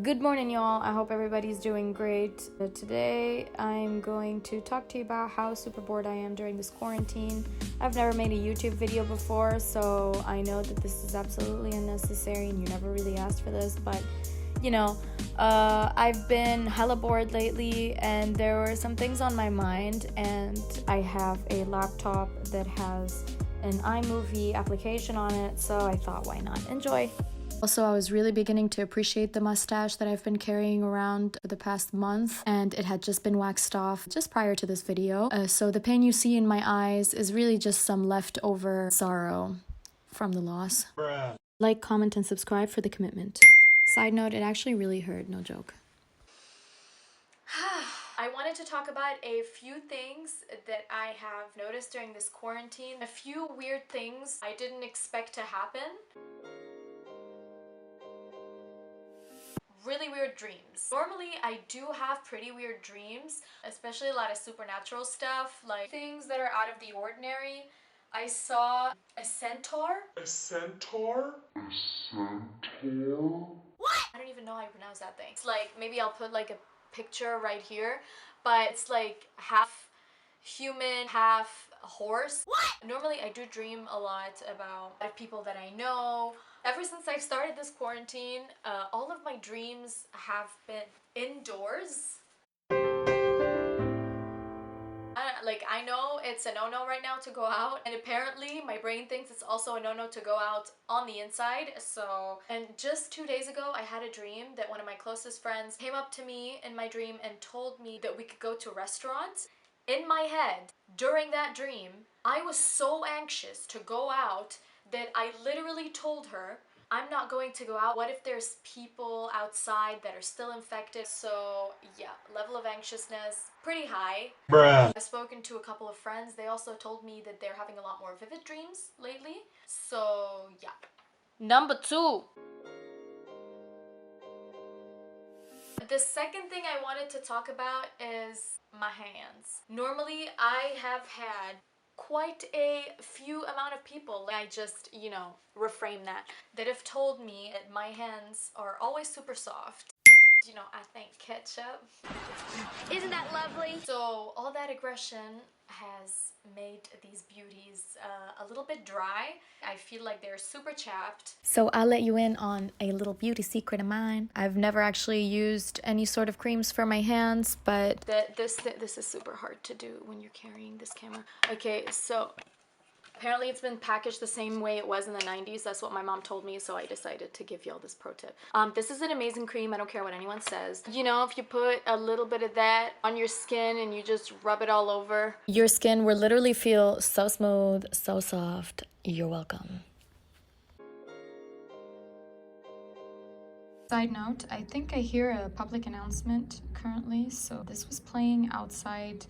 Good morning, y'all. I hope everybody's doing great. Today, I'm going to talk to you about how super bored I am during this quarantine. I've never made a YouTube video before, so I know that this is absolutely unnecessary and you never really asked for this, but I've been hella bored lately and there were some things on my mind, and I have a laptop that has an iMovie application on it, so I thought, why not? Enjoy. Also, I was really beginning to appreciate the mustache that I've been carrying around for the past month, and it had just been waxed off just prior to this video. So the pain you see in my eyes is really just some leftover sorrow from the loss. Bruh. Like, comment, and subscribe for the commitment. Side note, it actually really hurt, no joke. I wanted to talk about a few things that I have noticed during this quarantine. A few weird things I didn't expect to happen. Really weird dreams. Normally, I do have pretty weird dreams, especially a lot of supernatural stuff, like things that are out of the ordinary. I saw a centaur. A centaur? A centaur? What? I don't even know how you pronounce that thing. It's like, maybe I'll put like a picture right here, but it's like half human, half horse. What? Normally I do dream a lot about people that I know. Ever since I started this quarantine, all of my dreams have been indoors. I know it's a no-no right now to go out, and apparently my brain thinks it's also a no-no to go out on the inside. And just 2 days ago, I had a dream that one of my closest friends came up to me in my dream and told me that we could go to restaurants. In my head, during that dream, I was so anxious to go out that I literally told her, I'm not going to go out. What if there's people outside that are still infected? So yeah, level of anxiousness, pretty high. Bruh. I've spoken to a couple of friends. They also told me that they're having a lot more vivid dreams lately. So yeah. Number 2. The second thing I wanted to talk about is my hands. Normally, I have had quite a few amount of people, I just, reframe that have told me that my hands are always super soft. I think ketchup. Isn't that lovely? So all that aggression has made these beauties a little bit dry. I feel like they're super chapped. So I'll let you in on a little beauty secret of mine. I've never actually used any sort of creams for my hands, but this is super hard to do when you're carrying this camera. Okay, so apparently it's been packaged the same way it was in the 90s. That's what my mom told me, so I decided to give y'all this pro tip. This is an amazing cream. I don't care what anyone says. If you put a little bit of that on your skin and you just rub it all over, your skin will literally feel so smooth, so soft. You're welcome. Side note, I think I hear a public announcement currently, so this was playing outside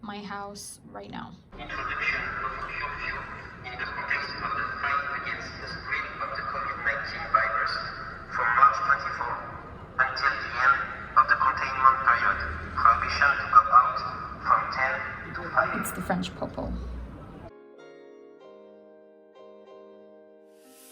my house right now. Introduction of curfew in the context of the fight against the spread of the COVID-19 virus from March 24 until the end of the containment period. Prohibition to go out from 10 to 5. It's the French popo.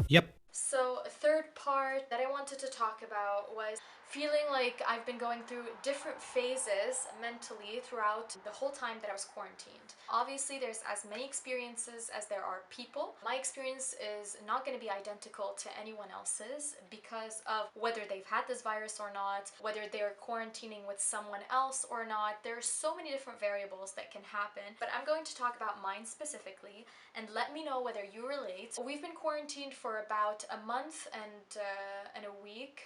Yep. So, third part that I wanted to talk about was feeling like I've been going through different phases mentally throughout the whole time that I was quarantined. Obviously, there's as many experiences as there are people. My experience is not going to be identical to anyone else's because of whether they've had this virus or not, whether they're quarantining with someone else or not. There are so many different variables that can happen, but I'm going to talk about mine specifically and let me know whether you relate. We've been quarantined for about a month and a week,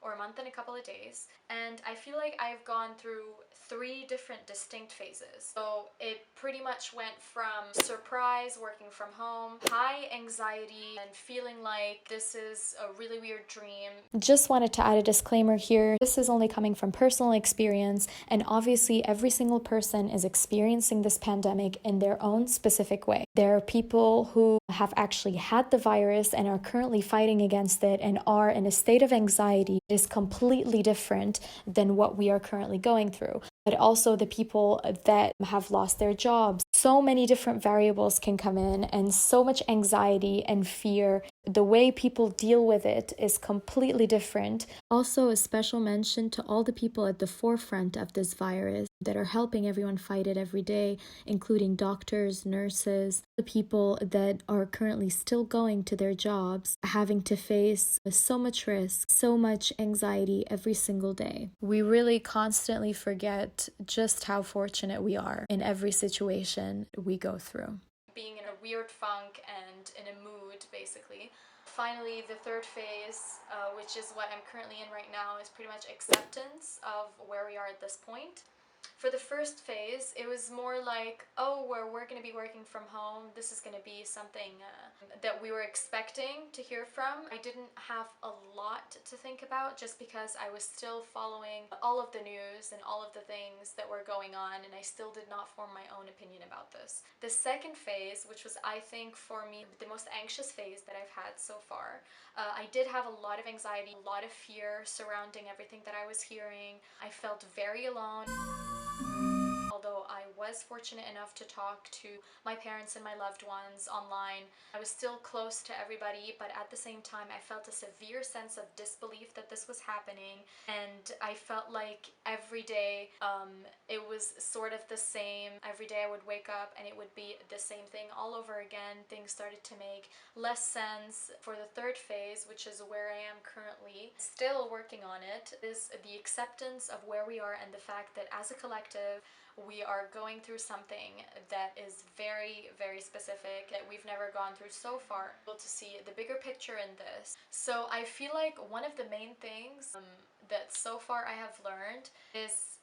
or a month and a couple of days, and I feel like I've gone through 3 different distinct phases. So it pretty much went from surprise, working from home, high anxiety, and feeling like this is a really weird dream. Just wanted to add a disclaimer here. This is only coming from personal experience, and obviously every single person is experiencing this pandemic in their own specific way. There are people who have actually had the virus and are currently fighting against it and are in a state of anxiety that is completely different than what we are currently going through. but also the people that have lost their jobs. So many different variables can come in, and so much anxiety and fear. The way people deal with it is completely different. Also, a special mention to all the people at the forefront of this virus that are helping everyone fight it every day, including doctors, nurses, the people that are currently still going to their jobs, having to face so much risk, so much anxiety every single day. We really constantly forget just how fortunate we are in every situation we go through. Being in a weird funk and in a mood, basically. Finally, the third phase, which is what I'm currently in right now, is pretty much acceptance of where we are at this point. For the first phase, it was more like, oh, we're going to be working from home. This is going to be something that we were expecting to hear from. I didn't have a lot to think about just because I was still following all of the news and all of the things that were going on, and I still did not form my own opinion about this. The second phase, which was, I think, for me, the most anxious phase that I've had so far, I did have a lot of anxiety, a lot of fear surrounding everything that I was hearing. I felt very alone. Although I was fortunate enough to talk to my parents and my loved ones online, I was still close to everybody, but at the same time, I felt a severe sense of disbelief that this was happening, and I felt like every day it was sort of the same. Every day I would wake up and it would be the same thing all over again. Things started to make less sense. For the third phase, which is where I am currently, still working on it, is the acceptance of where we are and the fact that as a collective, we are going through something that is very, very specific that we've never gone through so far. Able to see the bigger picture in this. So I feel like one of the main things that so far I have learned is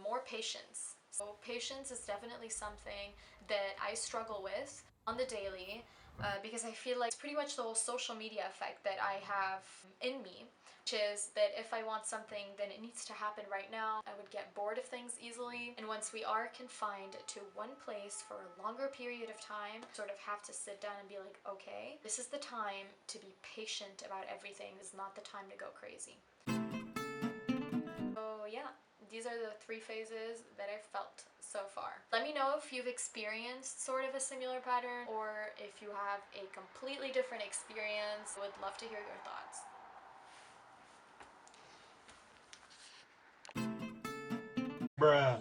more patience. So patience is definitely something that I struggle with on the daily because I feel like it's pretty much the whole social media effect that I have in me, which is that if I want something, then it needs to happen right now. I would get bored of things easily, and once we are confined to one place for a longer period of time, sort of have to sit down and be like, okay, this is the time to be patient about everything. This is not the time to go crazy. So yeah, these are the three phases that I've felt so far. Let me know if you've experienced sort of a similar pattern or if you have a completely different experience. I would love to hear your thoughts. Bruh.